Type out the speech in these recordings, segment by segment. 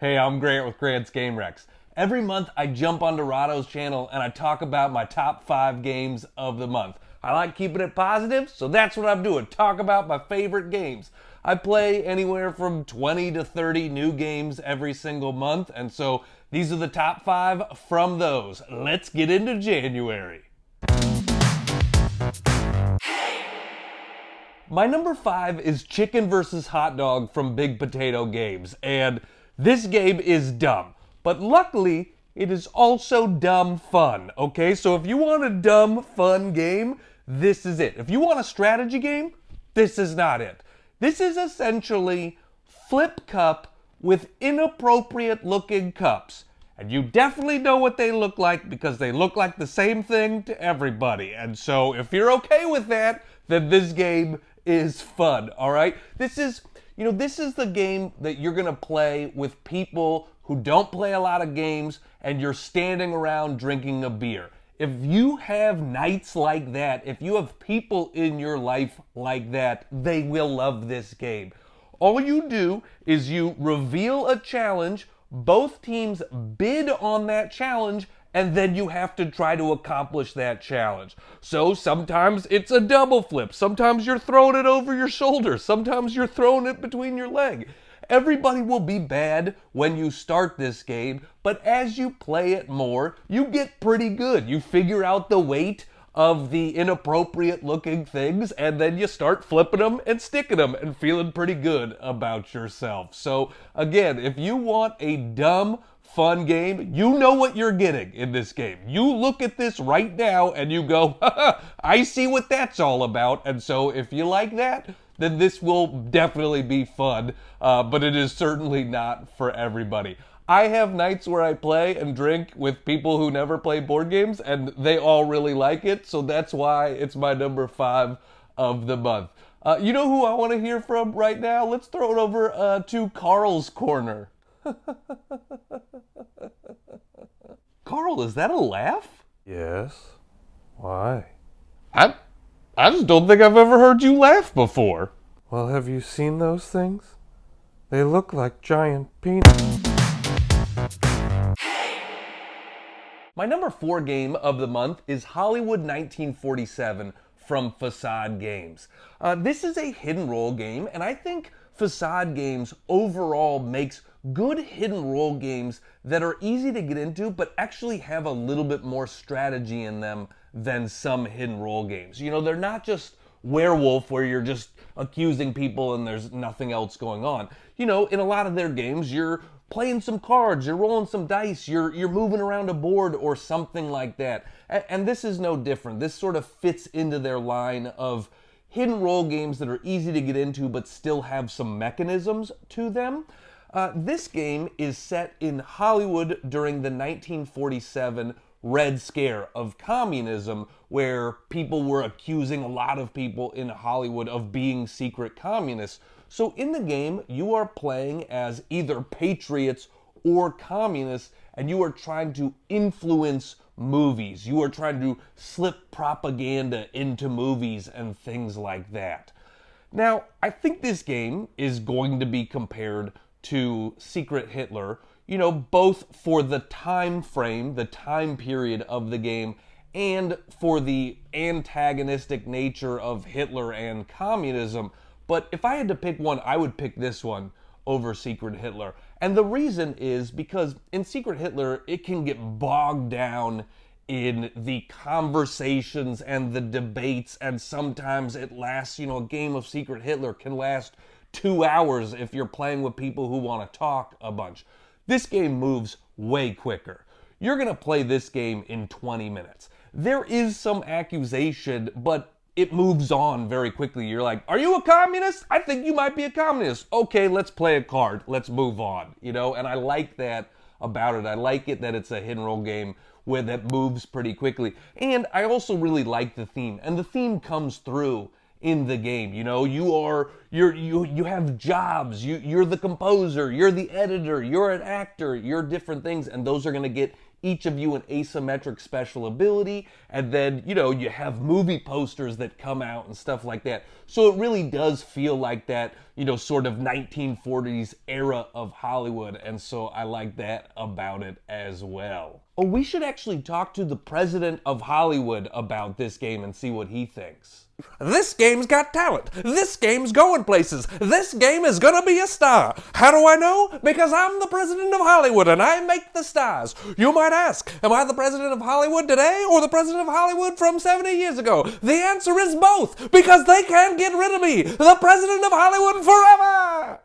Hey, I'm Grant with Grant's Game Rex. Every month I jump onto Rahdo's channel and I talk about my top 5 games of the month. I like keeping it positive, so that's what I'm doing. Talk about my favorite games. I play anywhere from 20 to 30 new games every single month, and so these are the top 5 from those. Let's get into January. My number 5 is Chicken vs. Hot Dog from Big Potato Games, and this game is dumb, but luckily it is also dumb fun, okay? So if you want a dumb fun game, this is it. If you want a strategy game, this is not it. This is essentially Flip Cup with inappropriate looking cups. And you definitely know what they look like because they look like the same thing to everybody. And so if you're okay with that, then this game is fun, all right? This is the game that you're gonna play with people who don't play a lot of games and you're standing around drinking a beer. If you have nights like that, if you have people in your life like that, they will love this game. All you do is you reveal a challenge, both teams bid on that challenge, and then you have to try to accomplish that challenge. So sometimes it's a double flip. Sometimes you're throwing it over your shoulder. Sometimes you're throwing it between your leg. Everybody will be bad when you start this game, but as you play it more, you get pretty good. You figure out the weight of the inappropriate looking things, and then you start flipping them and sticking them and feeling pretty good about yourself. So again, if you want a dumb, fun game, you know what you're getting in this game. You look at this right now and you go, I see what that's all about. And so if you like that, then this will definitely be fun, but it is certainly not for everybody. I have nights where I play and drink with people who never play board games, and they all really like it, so that's why it's my number 5 of the month. You know who I want to hear from right now? Let's throw it over to Carl's Corner. Carl, is that a laugh? Yes. Why? I just don't think I've ever heard you laugh before. Well, have you seen those things? They look like giant peanuts. My number 4 game of the month is Hollywood 1947 from Facade Games. This is a hidden role game, and I think Facade Games overall makes good hidden role games that are easy to get into but actually have a little bit more strategy in them than some hidden role games. You know, they're not just Werewolf where you're just accusing people and there's nothing else going on. You know, in a lot of their games, you're playing some cards, you're rolling some dice, you're moving around a board or something like that. And this is no different. This sort of fits into their line of hidden role games that are easy to get into but still have some mechanisms to them. This game is set in Hollywood during the 1947 Red Scare of communism, where people were accusing a lot of people in Hollywood of being secret communists. So in the game, you are playing as either patriots or communists, and you are trying to influence movies. You are trying to slip propaganda into movies and things like that. Now, I think this game is going to be compared to Secret Hitler, you know, both for the time frame, the time period of the game, and for the antagonistic nature of Hitler and communism. But if I had to pick one, I would pick this one over Secret Hitler. And the reason is because in Secret Hitler, it can get bogged down in the conversations and the debates, and sometimes it lasts, you know, a game of Secret Hitler can last 2 hours if you're playing with people who want to talk a bunch. This game moves way quicker. You're going to play this game in 20 minutes. There is some accusation, but it moves on very quickly. You're like, are you a communist? I think you might be a communist. Okay, let's play a card. Let's move on, you know? And I like that about it. I like it that it's a hidden role game that moves pretty quickly. And I also really like the theme. And the theme comes through in the game. You know, you have jobs, you're the composer, you're the editor, you're an actor, you're different things, and those are going to get each of you an asymmetric special ability, and then, you know, you have movie posters that come out and stuff like that. So it really does feel like that sort of 1940s era of Hollywood, and so I like that about it as well. Oh, we should actually talk to the president of Hollywood about this game and see what he thinks. This game's got talent. This game's going places. This game is gonna be a star. How do I know? Because I'm the president of Hollywood and I make the stars. You might ask, am I the president of Hollywood today or the president of Hollywood from 70 years ago? The answer is both, because they can't get rid of me, the president of Hollywood forever!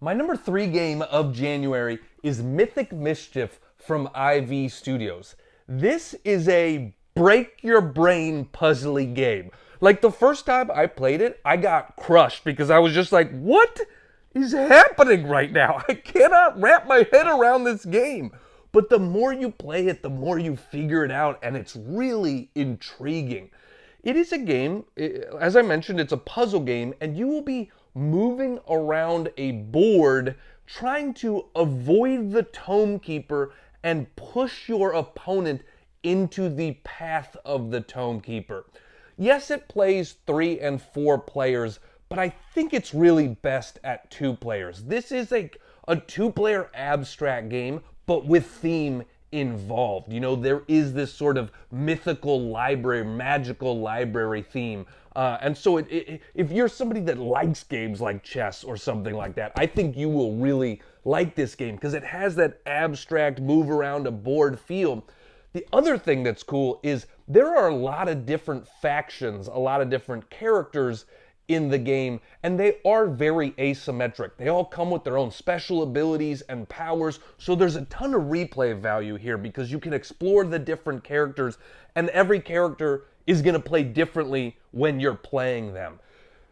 My number 3 game of January is Mythic Mischief from IV Studios. This is a break-your-brain puzzly game. Like, the first time I played it, I got crushed because I was just like, what is happening right now? I cannot wrap my head around this game. But the more you play it, the more you figure it out, and it's really intriguing. It is a game, as I mentioned, it's a puzzle game, and you will be moving around a board trying to avoid the Tome Keeper and push your opponent into the path of the Tome Keeper. Yes, it plays 3 and 4 players, but I think it's really best at 2 players. This is a 2-player abstract game, but with theme involved. There is this sort of mythical library, magical library theme. And so if you're somebody that likes games like chess or something like that, I think you will really like this game because it has that abstract move around a board feel. The other thing that's cool is there are a lot of different factions, a lot of different characters in the game, and they are very asymmetric. They all come with their own special abilities and powers, so there's a ton of replay value here because you can explore the different characters, and every character is going to play differently when you're playing them.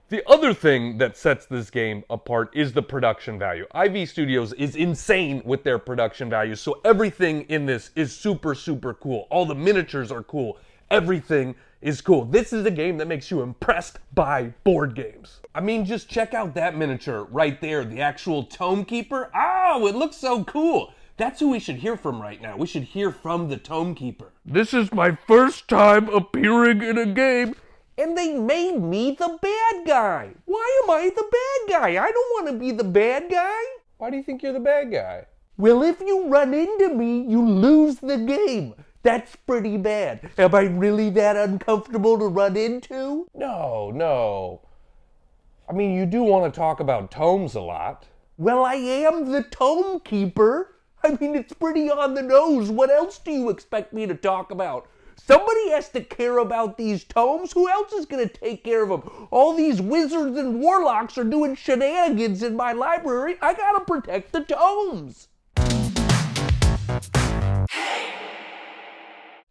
The other thing that sets this game apart is the production value. IV Studios is insane with their production value, so everything in this is super, super cool. All the miniatures are cool. Everything is cool. This is a game that makes you impressed by board games. I mean, just check out that miniature right there, the actual Tome Keeper. Oh, it looks so cool. That's who we should hear from right now. We should hear from the Tome Keeper. This is my first time appearing in a game. And they made me the bad guy. Why am I the bad guy? I don't want to be the bad guy. Why do you think you're the bad guy? Well, if you run into me, you lose the game. That's pretty bad. Am I really that uncomfortable to run into? No. I mean, you do want to talk about tomes a lot. Well, I am the Tome Keeper. I mean, it's pretty on the nose. What else do you expect me to talk about? Somebody has to care about these tomes. Who else is going to take care of them? All these wizards and warlocks are doing shenanigans in my library. I got to protect the tomes.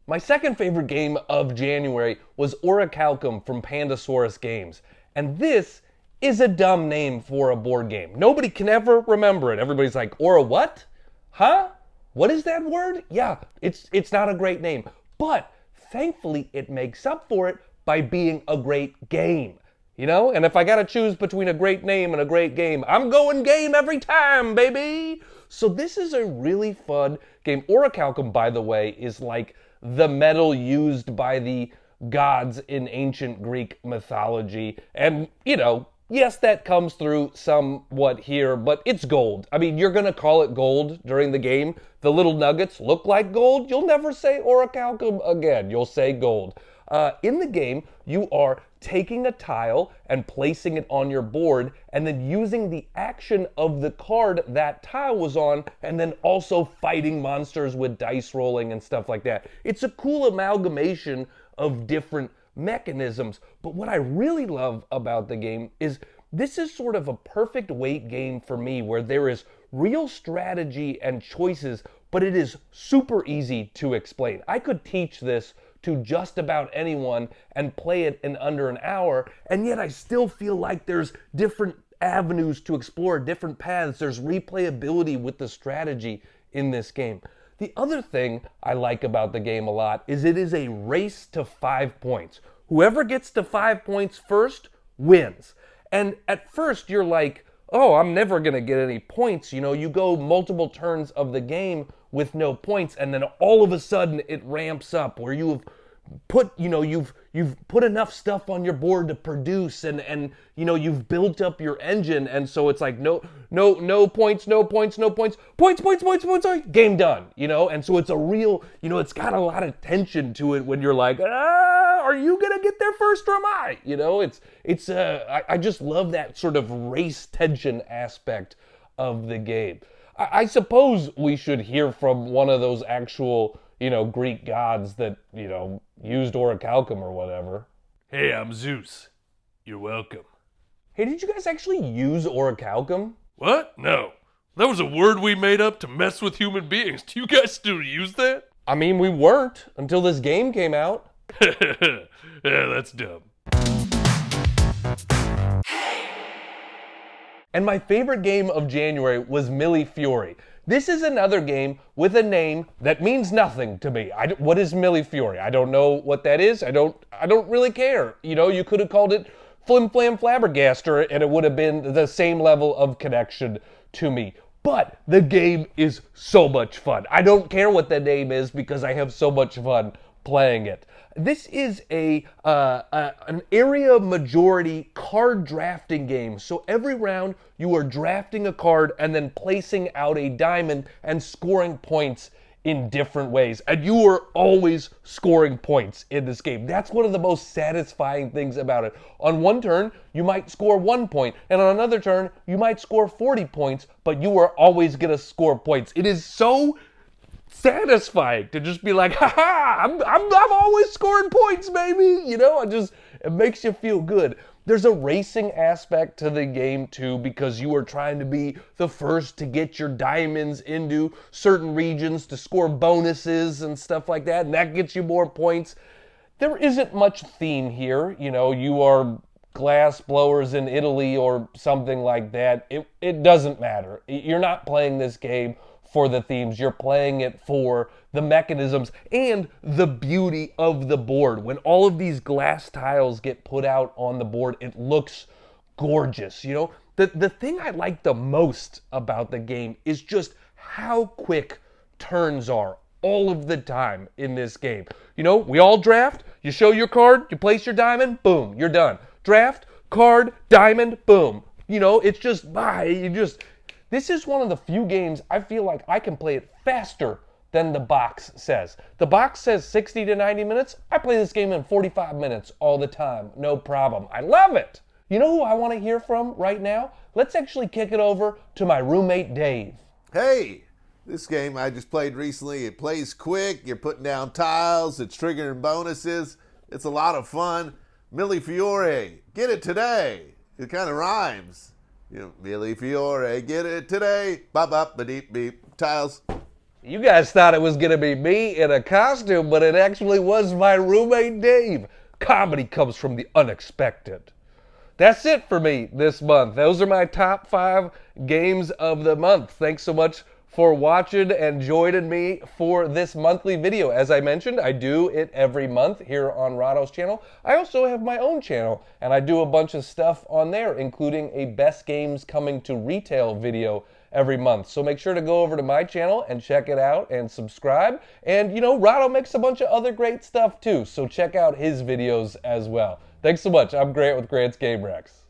My second favorite game of January was Orichalcum from Pandasaurus Games. And this is a dumb name for a board game. Nobody can ever remember it. Everybody's like, Ora what? Huh? What is that word? Yeah, it's not a great name. But thankfully, it makes up for it by being a great game. And if I gotta choose between a great name and a great game, I'm going game every time, baby! So this is a really fun game. Orichalcum, by the way, is like the metal used by the gods in ancient Greek mythology. And, yes, that comes through somewhat here, but it's gold. I mean, you're gonna call it gold during the game. The little nuggets look like gold. You'll never say Orichalcum again. You'll say gold. In the game, you are taking a tile and placing it on your board and then using the action of the card that tile was on and then also fighting monsters with dice rolling and stuff like that. It's a cool amalgamation of different mechanisms, but what I really love about the game is this is sort of a perfect weight game for me where there is real strategy and choices, but it is super easy to explain. I could teach this to just about anyone and play it in under an hour, and yet I still feel like there's different avenues to explore, different paths. There's replayability with the strategy in this game. The other thing I like about the game a lot is it is a race to 5 points. Whoever gets to 5 points first wins. And at first you're like, oh, I'm never going to get any points. You go multiple turns of the game with no points, and then all of a sudden it ramps up where you have you've put enough stuff on your board to produce, and you've built up your engine, and so it's like no points, points, game done, and so it's a real, it's got a lot of tension to it when you're like, are you gonna get there first or am I? I just love that sort of race tension aspect of the game. I suppose we should hear from one of those actual, Greek gods that, used orichalcum or whatever. Hey, I'm Zeus. You're welcome. Hey, did you guys actually use orichalcum? What? No. That was a word we made up to mess with human beings. Do you guys still use that? I mean, we weren't until this game came out. Yeah, that's dumb. And my favorite game of January was Millie Fury. This is another game with a name that means nothing to me. What is Millie Fury? I don't know what that is. I don't really care. You could have called it Funflamflabbergaster and it would have been the same level of connection to me. But the game is so much fun. I don't care what the name is because I have so much fun playing it. This is an area majority card drafting game. So every round you are drafting a card and then placing out a diamond and scoring points in different ways. And you are always scoring points in this game. That's one of the most satisfying things about it. On one turn, you might score 1 point, and on another turn, you might score 40 points, but you are always gonna score points. It is so satisfying to just be like, I'm always scoring points, baby. It makes you feel good. There's a racing aspect to the game too, because you are trying to be the first to get your diamonds into certain regions to score bonuses and stuff like that, and that gets you more points. There isn't much theme here. You are glass blowers in Italy or something like that. It doesn't matter. You're not playing this game for the themes. You're playing it for the mechanisms and the beauty of the board. When all of these glass tiles get put out on the board, it looks gorgeous. The thing I like the most about the game is just how quick turns are all of the time in this game. We all draft, you show your card, you place your diamond, boom, you're done. Draft, card, diamond, boom. It's just, this is one of the few games I feel like I can play it faster than the box says. The box says 60 to 90 minutes. I play this game in 45 minutes all the time. No problem. I love it. You know who I want to hear from right now? Let's actually kick it over to my roommate, Dave. Hey, this game I just played recently, it plays quick. You're putting down tiles. It's triggering bonuses. It's a lot of fun. Millie Fiore, get it today. It kind of rhymes. Millie Fiore, get it today. Bop, bop, ba-deep, beep. Tiles. You guys thought it was going to be me in a costume, but it actually was my roommate, Dave. Comedy comes from the unexpected. That's it for me this month. Those are my top 5 games of the month. Thanks so much for watching and joining me for this monthly video. As I mentioned, I do it every month here on Rahdo's channel. I also have my own channel, and I do a bunch of stuff on there, including a best games coming to retail video every month. So make sure to go over to my channel and check it out and subscribe. And Rahdo makes a bunch of other great stuff too, so check out his videos as well. Thanks so much. I'm Grant with Grant's Game Rex.